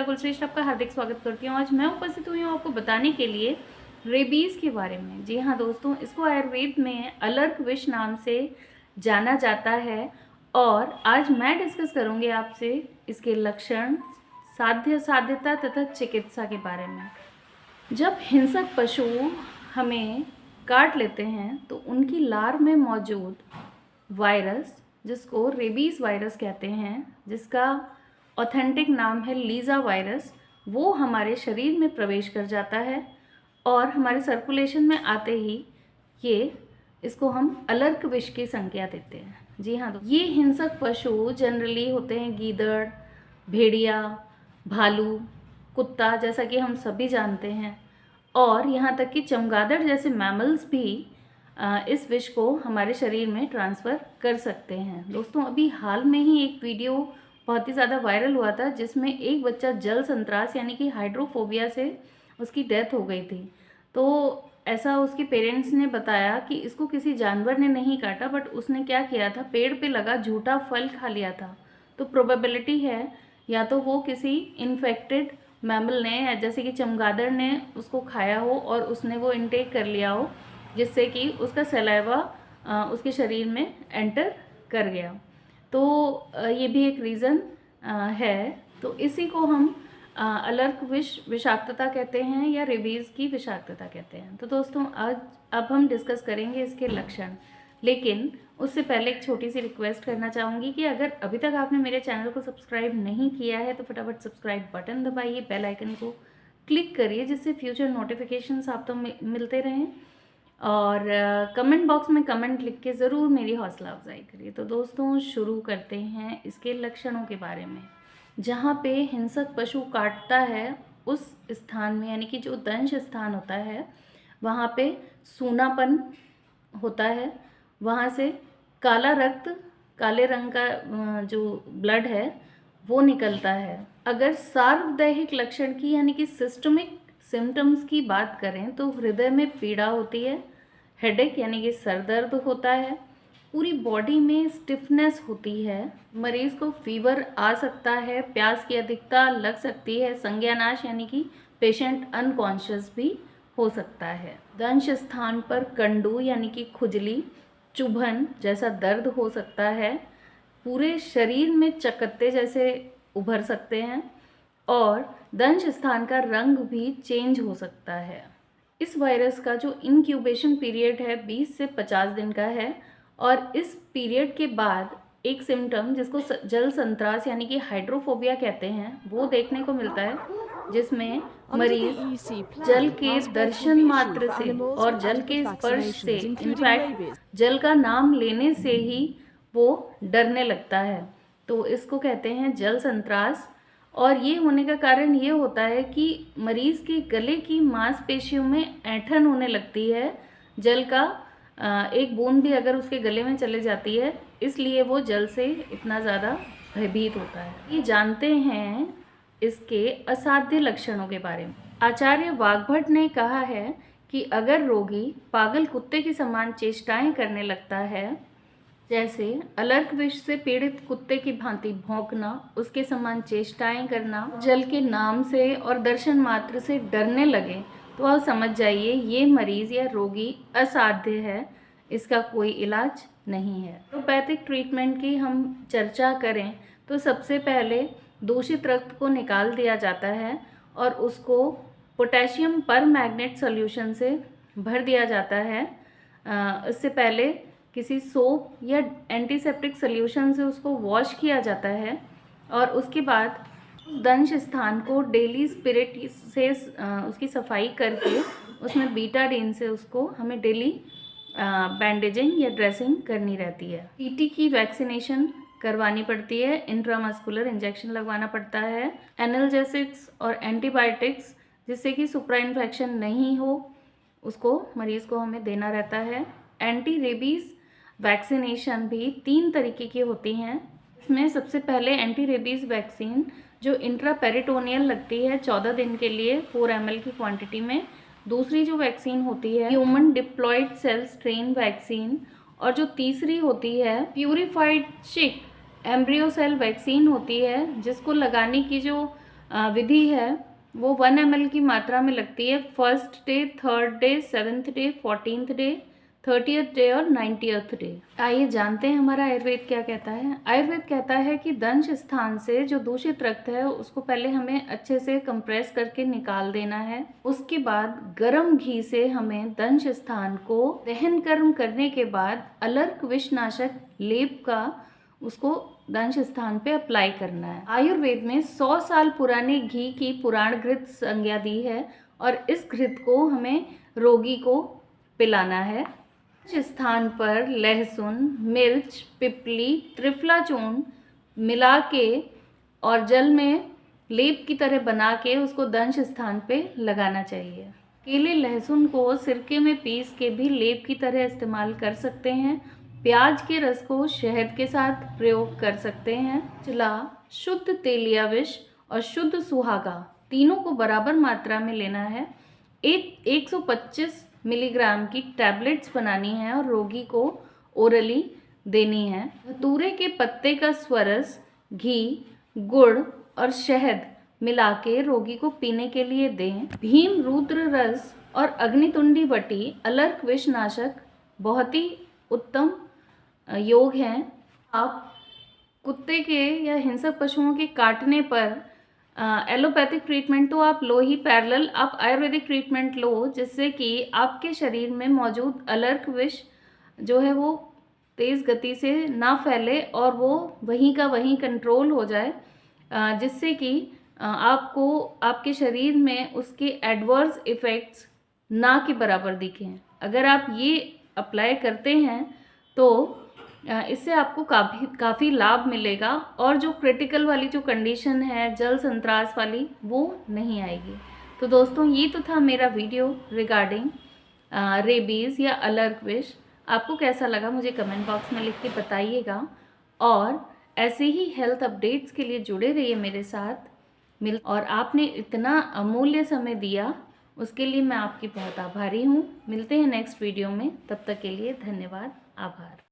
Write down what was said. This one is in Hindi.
कुलश्रेष्ठ आपका हार्दिक स्वागत करती हूँ। आज मैं उपस्थित हुई हूँ आपको बताने के लिए रेबीज़ के बारे में। जी हाँ दोस्तों, इसको आयुर्वेद में अलर्क विष नाम से जाना जाता है और आज मैं डिस्कस करूँगी आपसे इसके लक्षण, साध्यता तथा चिकित्सा के बारे में। जब हिंसक पशु हमें काट लेते हैं तो उनकी लार में मौजूद वायरस, जिसको रेबीज़ वायरस कहते हैं, जिसका ऑथेंटिक नाम है लीज़ा वायरस, वो हमारे शरीर में प्रवेश कर जाता है और हमारे सर्कुलेशन में आते ही इसको हम अलर्क विष की संज्ञा देते हैं। जी हाँ, ये हिंसक पशु जनरली होते हैं गीदड़, भेड़िया, भालू, कुत्ता, जैसा कि हम सभी जानते हैं, और यहाँ तक कि चमगादड़ जैसे मैमल्स भी इस विष को हमारे शरीर में ट्रांसफ़र कर सकते हैं। दोस्तों, अभी हाल में ही एक वीडियो बहुत ही ज़्यादा वायरल हुआ था जिसमें एक बच्चा जल संत्रास यानी कि हाइड्रोफोबिया से उसकी डेथ हो गई थी। तो ऐसा उसके पेरेंट्स ने बताया कि इसको किसी जानवर ने नहीं काटा, बट उसने क्या किया था, पेड़ पे लगा झूठा फल खा लिया था। तो प्रोबेबिलिटी है या तो वो किसी इन्फेक्टेड मैमल ने, जैसे कि चमगादड़ ने उसको खाया हो और उसने वो इनटेक कर लिया हो, जिससे कि उसका सलाइवा उसके शरीर में एंटर कर गया। तो ये भी एक रीज़न है। तो इसी को हम अलर्क विषाक्तता कहते हैं या रेबीज़ की विषाक्तता कहते हैं। तो दोस्तों, आज अब हम डिस्कस करेंगे इसके लक्षण, लेकिन उससे पहले एक छोटी सी रिक्वेस्ट करना चाहूँगी कि अगर अभी तक आपने मेरे चैनल को सब्सक्राइब नहीं किया है तो फटाफट सब्सक्राइब बटन दबाइए, बेल आइकन को क्लिक करिए, जिससे फ्यूचर नोटिफिकेशंस आप तो मिलते रहें, और कमेंट बॉक्स में कमेंट लिख के ज़रूर मेरी हौसला अफजाई करिए। तो दोस्तों, शुरू करते हैं इसके लक्षणों के बारे में। जहाँ पे हिंसक पशु काटता है उस स्थान में, यानी कि जो दंश स्थान होता है, वहाँ पे सूनापन होता है, वहाँ से काला रक्त, काले रंग का जो ब्लड है वो निकलता है। अगर सार्वदैहिक लक्षण की यानी कि सिस्टमिक सिम्टम्स की बात करें तो हृदय में पीड़ा होती है, हेडेक यानी कि सर दर्द होता है, पूरी बॉडी में स्टिफनेस होती है, मरीज को फीवर आ सकता है, प्यास की अधिकता लग सकती है, संज्ञानाश यानी कि पेशेंट अनकॉन्शियस भी हो सकता है। दंश स्थान पर कंडू यानी कि खुजली, चुभन जैसा दर्द हो सकता है, पूरे शरीर में चकत्ते जैसे उभर सकते हैं और दंश स्थान का रंग भी चेंज हो सकता है। इस वायरस का जो इंक्यूबेशन पीरियड है 20 से 50 दिन का है और इस पीरियड के बाद एक सिम्टम जिसको जल संत्रास यानी कि हाइड्रोफोबिया कहते हैं वो देखने को मिलता है, जिसमें मरीज जल के दर्शन मात्र से और जल के स्पर्श से, इनफैक्ट जल का नाम लेने से ही वो डरने लगता है। तो इसको कहते हैं जल संत्रास। और ये होने का कारण ये होता है कि मरीज़ के गले की मांसपेशियों में ऐंठन होने लगती है, जल का एक बूंद भी अगर उसके गले में चले जाती है, इसलिए वो जल से इतना ज़्यादा भयभीत होता है। ये जानते हैं इसके असाध्य लक्षणों के बारे में। आचार्य वाग्भट ने कहा है कि अगर रोगी पागल कुत्ते की समान चेष्टाएं करने लगता है, जैसे अलर्क विष से पीड़ित कुत्ते की भांति भौंकना, उसके समान चेष्टाएं करना, जल के नाम से और दर्शन मात्र से डरने लगे, तो आप समझ जाइए ये मरीज या रोगी असाध्य है, इसका कोई इलाज नहीं है। एलोपैथिक ट्रीटमेंट की हम चर्चा करें तो सबसे पहले दूषित रक्त को निकाल दिया जाता है और उसको पोटेशियम परमैंगनेट सॉल्यूशन से भर दिया जाता है। इससे पहले किसी सोप या एंटीसेप्टिक सॉल्यूशन से उसको वॉश किया जाता है और उसके बाद दंश स्थान को डेली स्पिरिट से उसकी सफाई करके उसमें बीटाडीन से उसको हमें डेली बैंडेजिंग या ड्रेसिंग करनी रहती है। टीटी की वैक्सीनेशन करवानी पड़ती है, इंट्रामस्कुलर इंजेक्शन लगवाना पड़ता है, एनाल्जेसिक्स और एंटीबायोटिक्स जिससे कि सुप्रा इन्फेक्शन नहीं हो उसको मरीज़ को हमें देना रहता है। एंटी रेबीज़ वैक्सीनेशन भी 3 तरीके की होती हैं। इसमें सबसे पहले एंटी रेबीज़ वैक्सीन जो इंट्रापेरिटोनियल लगती है 14 दिन के लिए 4 ml की क्वांटिटी में। दूसरी जो वैक्सीन होती है human diploid cell strain vaccine, और जो तीसरी होती है प्यूरिफाइड चिक एम्ब्रियो सेल वैक्सीन होती है, जिसको लगाने की जो विधि है वो 1 ml की मात्रा में लगती है 1st day, 3rd day, 7th day, 14th day, 30th day और 90th डे। आइए जानते हैं हमारा आयुर्वेद क्या कहता है। आयुर्वेद कहता है कि दंश स्थान से जो दूषित रक्त है उसको पहले हमें अच्छे से कंप्रेस करके निकाल देना है। उसके बाद गर्म घी से हमें दंश स्थान को दहन कर्म करने के बाद अलर्क विषनाशक लेप का उसको दंश स्थान पे अप्लाई करना है। आयुर्वेद में 100 साल पुराने घी की पुराण घृत संज्ञा दी है और इस घृत को हमें रोगी को पिलाना है। इस स्थान पर लहसुन, मिर्च, पिपली, त्रिफला चूर्ण मिला के और जल में लेप की तरह बना के उसको दंश स्थान पे लगाना चाहिए। केले लहसुन को सिरके में पीस के भी लेप की तरह इस्तेमाल कर सकते हैं। प्याज के रस को शहद के साथ प्रयोग कर सकते हैं। चिला, शुद्ध तेलिया विष और शुद्ध सुहागा तीनों को बराबर मात्रा में लेना है। 125 मिलीग्राम की टैबलेट्स बनानी है और रोगी को ओरली देनी है। धतूरे के पत्ते का स्वरस घी, गुड़ और शहद मिला के रोगी को पीने के लिए दें। भीम रुद्र रस और अग्नितुंडी बटी अलर्क विषनाशक बहुत ही उत्तम योग हैं। आप कुत्ते के या हिंसक पशुओं के काटने पर एलोपैथिक ट्रीटमेंट तो आप लो ही, पैरेलल आप आयुर्वेदिक ट्रीटमेंट लो जिससे कि आपके शरीर में मौजूद अलर्क विष जो है वो तेज़ गति से ना फैले और वो वहीं का वहीं कंट्रोल हो जाए, जिससे कि आपको आपके शरीर में उसके एडवर्स इफ़ेक्ट्स ना के बराबर दिखें। अगर आप ये अप्लाई करते हैं तो इससे आपको काफ़ी लाभ मिलेगा और जो क्रिटिकल वाली जो कंडीशन है जल संत्रास वाली वो नहीं आएगी। तो दोस्तों ये तो था मेरा वीडियो रिगार्डिंग रेबीज़ या अलर्क विष। आपको कैसा लगा मुझे कमेंट बॉक्स में लिख के बताइएगा और ऐसे ही हेल्थ अपडेट्स के लिए जुड़े रहिए मेरे साथ। और आपने इतना अमूल्य समय दिया उसके लिए मैं आपकी बहुत आभारी हूँ। मिलते हैं नेक्स्ट वीडियो में, तब तक के लिए धन्यवाद, आभार।